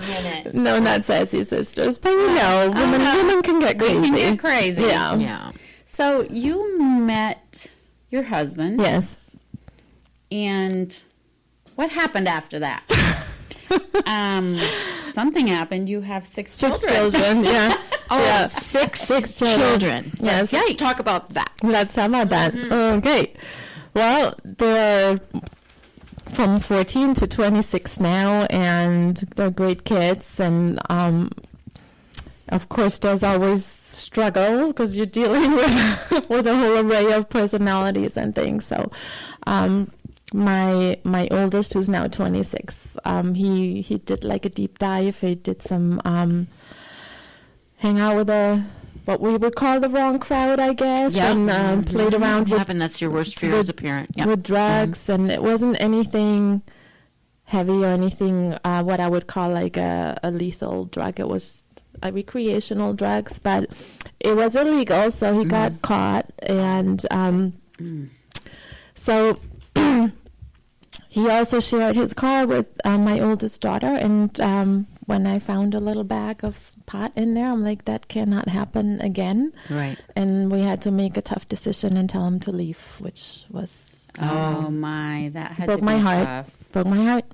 a minute. No, not Sassy Sisters, but women can get crazy. They can get crazy. Yeah. So you met your husband. Yes. And what happened after that? Something happened. You have six children. Yeah. Six children. Yes. Let's talk about that. Let's talk about that. Okay. Well, they're from 14 to 26 now, and they're great kids. And of course, there's always struggle because you're dealing with a whole array of personalities and things. So, my oldest, who's now 26, he did like a deep dive. He did some hang out with what we would call the wrong crowd, I guess, and played around with. That's your worst fear as a parent. Yep. With drugs, and it wasn't anything heavy or anything what I would call like a lethal drug. It was a recreational drugs, but it was illegal, so he got caught, and so he also shared his car with my oldest daughter, and when I found a little bag of pot in there, I'm like, that cannot happen again. Right. And we had to make a tough decision and tell him to leave, which was that had broke to my be heart. tough. Broke my heart.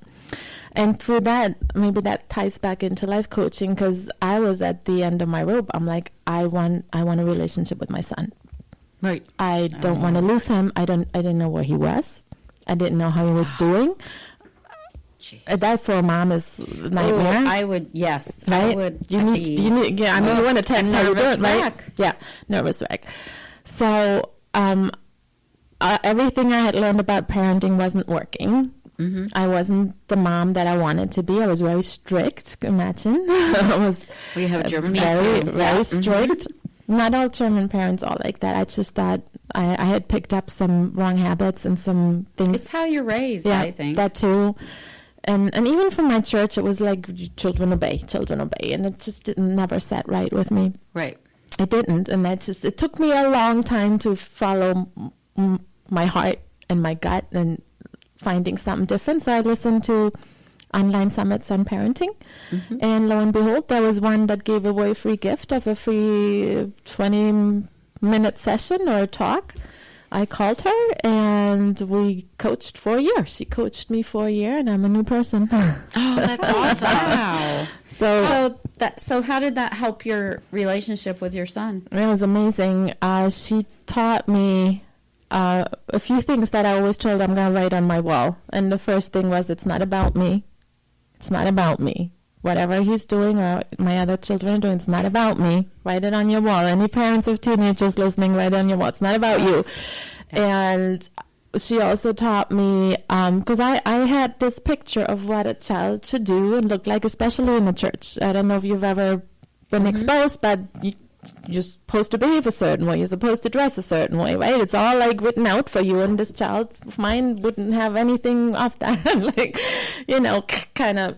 And through that, maybe that ties back into life coaching, because I was at the end of my rope. I'm like, I want a relationship with my son. Right. I don't want to lose him. I didn't know where he was. I didn't know how he was doing. That for a mom is a nightmare. I would, yes. Right? I would. You want to tell him how you do it, right? Yeah, nervous wreck. So everything I had learned about parenting wasn't working. Mm-hmm. I wasn't the mom that I wanted to be. I was very strict. Imagine. We have a German very strict. Not all German parents are like that. I just thought I had picked up some wrong habits and some things. It's how you're raised, I think. That too. And even from my church, it was like, children obey, and it just never sat right with me. Right. It didn't, and it took me a long time to follow my heart and my gut and finding something different. So I listened to online summits on parenting, and lo and behold, there was one that gave away a free gift of a free 20-minute session or talk. I called her, and we coached for a year. She coached me for a year, and I'm a new person. Oh, that's awesome. Wow. So how did that help your relationship with your son? It was amazing. She taught me a few things that I always told I'm going to write on my wall. And the first thing was, it's not about me. It's not about me. Whatever he's doing or my other children are doing, it's not about me. Write it on your wall. Any parents of teenagers listening, write it on your wall. It's not about you. And she also taught me, because I had this picture of what a child should do and look like, especially in the church. I don't know if you've ever been exposed, but you're supposed to behave a certain way. You're supposed to dress a certain way, right? It's all like written out for you, and this child of mine wouldn't have anything of that. Kind of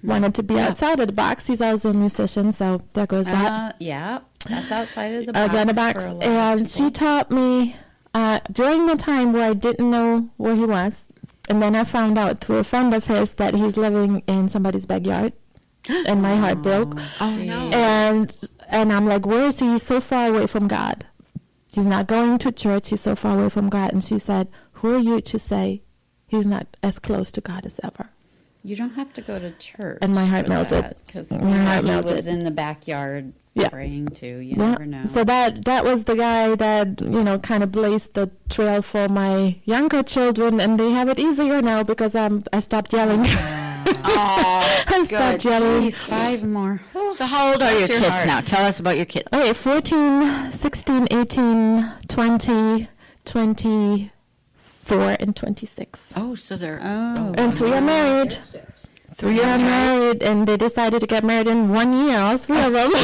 wanted to be outside of the box. He's also a musician, so there goes that. Yeah, that's outside of the box. And she taught me during the time where I didn't know where he was, and then I found out through a friend of his that he's living in somebody's backyard, and my heart broke. Oh no! And I'm like, where is he? He's so far away from God. He's not going to church. He's so far away from God. And she said, who are you to say he's not as close to God as ever? You don't have to go to church. And my heart melted. Because he was in the backyard praying too. You never know. So that was the guy that, kind of blazed the trail for my younger children, and they have it easier now because I stopped yelling. I stopped yelling. Jeez, 5 more. So how old are your kids now? Tell us about your kids. Okay, 14, 16, 18, 20, 24, and 26. Oh, so they're... And 3 are married. 3 are married, and they decided to get married in 1 year, all 3 of them. We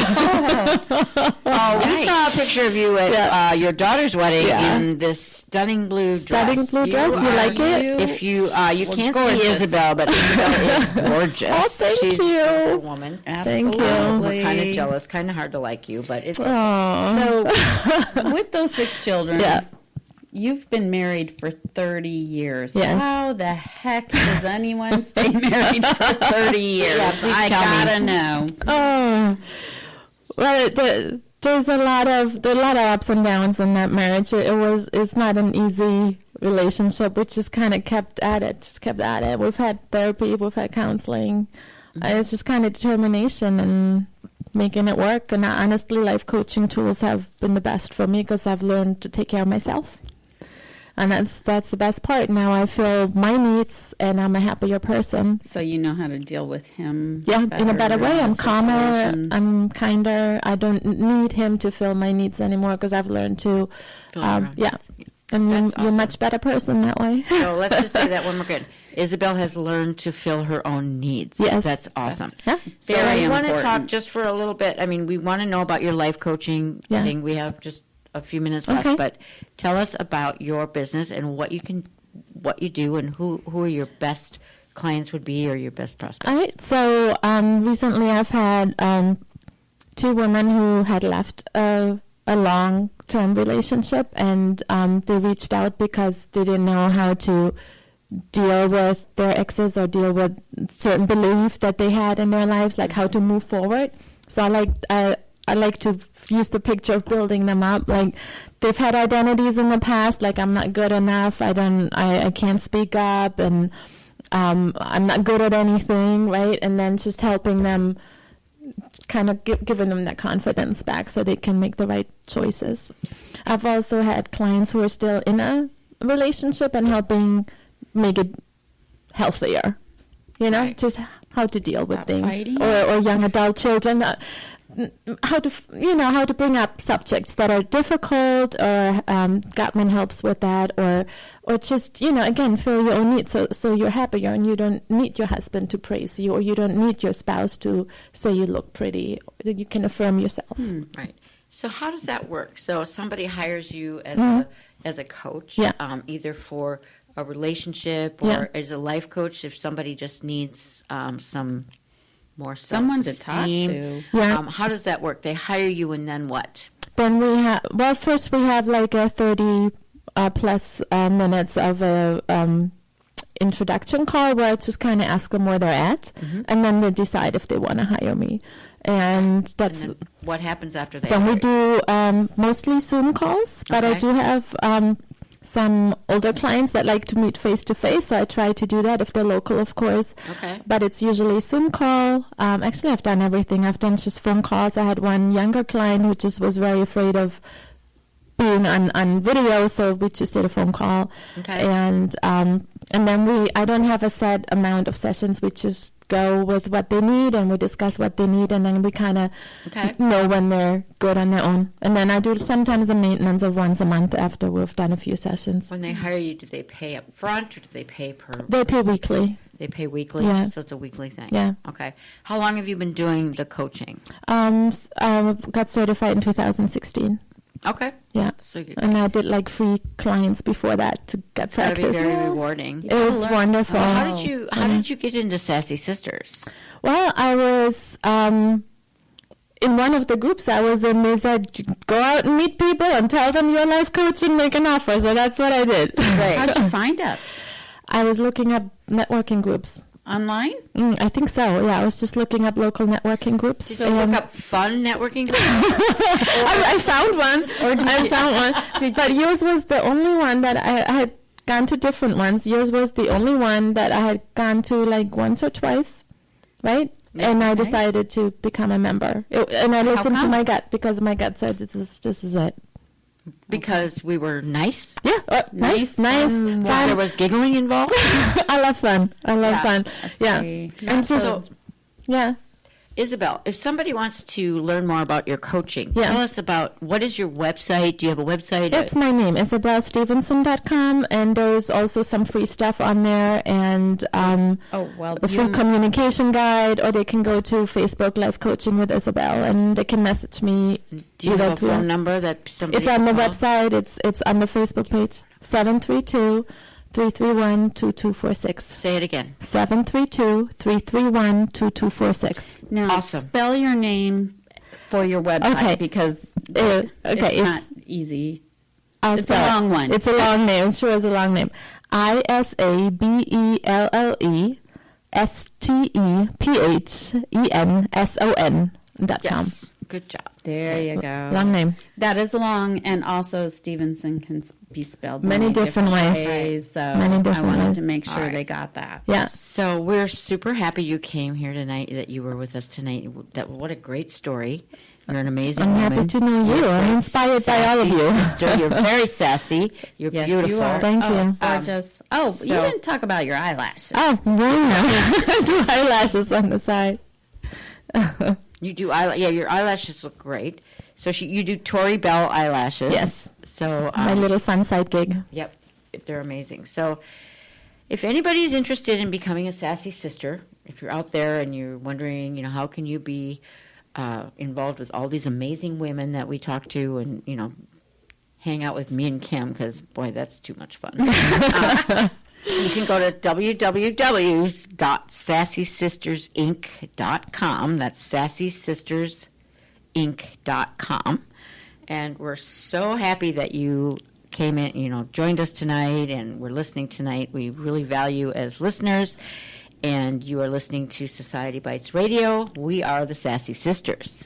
saw a picture of you at your daughter's wedding in this stunning blue dress. Stunning blue dress, you like it? If you can't see Isabelle, but Isabelle is gorgeous. Oh, thank She's you. a beautiful woman. Thank you. We're kind of jealous, kind of hard to like you, but it's... So, with those 6 children... you've been married for 30 years. Yes. How the heck does anyone stay married for 30 years? I gotta know. Oh, well, there's a lot of ups and downs in that marriage. It's not an easy relationship. We just kind of kept at it. We've had therapy, we've had counseling. It's just kind of determination and making it work. And honestly, life coaching tools have been the best for me because I've learned to take care of myself. And that's the best part. Now I feel my needs, and I'm a happier person. So you know how to deal with him. Yeah, in a better way. I'm calmer. situations. I'm kinder. I don't need him to fill my needs anymore because I've learned to. Yeah, and That's you're a awesome. much better person that way. So let's just say that one more good. Isabelle has learned to fill her own needs. Yes. That's awesome. Yeah. So Very I want to important. talk just for a little bit. I mean, we want to know about your life coaching thing. We have just a few minutes left, Okay. but tell us about your business and what you do, and who are your best clients would be, or your best prospects. All right. So recently, I've had 2 women who had left a long-term relationship, and they reached out because they didn't know how to deal with their exes or deal with certain belief that they had in their lives, like how to move forward. So I like to use the picture of building them up. Like they've had identities in the past, like I'm not good enough, I can't speak up, and I'm not good at anything, right? And then just helping them, kind of giving them that confidence back so they can make the right choices. I've also had clients who are still in a relationship and helping make it healthier, Right. just how to deal with Stop things, fighting. or young adult children. How to bring up subjects that are difficult, or Gottman helps with that, or just again fill your own needs so you're happier and you don't need your husband to praise you, or you don't need your spouse to say you look pretty. That you can affirm yourself. Right. So how does that work? So somebody hires you as a coach, either for a relationship or as a life coach. If somebody just needs some more Someone to talk self-esteem. to. Yeah. How does that work? They hire you, and then what? Then first we have like a 30 plus minutes of a introduction call where I just kind of ask them where they're at, and then they decide if they want to hire me. And that's And then what happens after that? then we do mostly Zoom calls, but I Okay. do have some older clients that like to meet face to face, so I try to do that if they're local, of course. Okay. But it's usually Zoom call. Actually, I've done everything. I've done just phone calls. I had one younger client who just was very afraid of being on video, so we just did a phone call. Okay. And then I don't have a set amount of sessions. We just go with what they need, and we discuss what they need, and then we kind of know when they're good on their own. And then I do sometimes a maintenance of once a month after we've done a few sessions. When they hire you, do they pay up front, or do they pay per? They pay weekly. They pay weekly, Yeah. so it's a weekly thing. Yeah. Okay. How long have you been doing the coaching? I got certified in 2016. Okay. Yeah. So you And I did like 3 clients before that to get it's got to practice. be very rewarding. It's wonderful. So how did you get into Sassy Sisters? Well, I was in one of the groups I was in. They said, go out and meet people and tell them your life coach and make an offer. So that's what I did. How did you find us? I was looking up networking groups. Online? I think so. Yeah, I was just looking up local networking groups. Did you look up fun networking groups? I found one. I found one. But yours was the only one that I had gone to different ones. Yours was the only one that I had gone to like once or twice, right? Yeah, and I okay. decided to become a member. And I listened to come? my gut because my gut said this is it. Because we were nice? Yeah, nice. Fun. There was giggling involved? I love fun. I love fun. Yeah. see. And just, So, yeah. Isabelle, if somebody wants to learn more about your coaching, Yeah. tell us about what is your website? Do you have a website? It's my name, STEVENSON.com, and there's also some free stuff on there, and a full communication guide, or they can go to Facebook Life Coaching with Isabelle, and they can message me. Do you have a through- phone number that somebody It's on the can call? website. It's on the Facebook page. 732-331-2246. Say it again. 732-331-2246. Now, Awesome. spell your name for your website Okay. because Okay, it's it's- not easy. It's a long one. It's a long name. Sure, it's a long name. ISABELLESTEPHENSON.com. Yes. Good job. There you go. Long name. That is long, and also Stevenson can be spelled many different ways. So many different I wanted ways. to make sure they got that. Yeah. So we're super happy you came here tonight, that you were with us tonight. What a great story. You're an amazing I'm woman. happy to know you. I'm inspired by all of you. Sister. You're very sassy. You're beautiful. You are. Thank you. Gorgeous. You didn't talk about your eyelashes. Oh, I do eyelashes on the side. You do your eyelashes look great. So you do Tori Bell eyelashes. Yes. So my little fun side gig. Yep, they're amazing. So if anybody's interested in becoming a sassy sister, if you're out there and you're wondering, how can you be involved with all these amazing women that we talk to, and hang out with me and Kim, because boy, that's too much fun. You can go to www.sassysistersinc.com. That's sassysistersinc.com. And we're so happy that you came in, joined us tonight, and we're listening tonight. We really value as listeners. And you are listening to Society Bites Radio. We are the Sassy Sisters.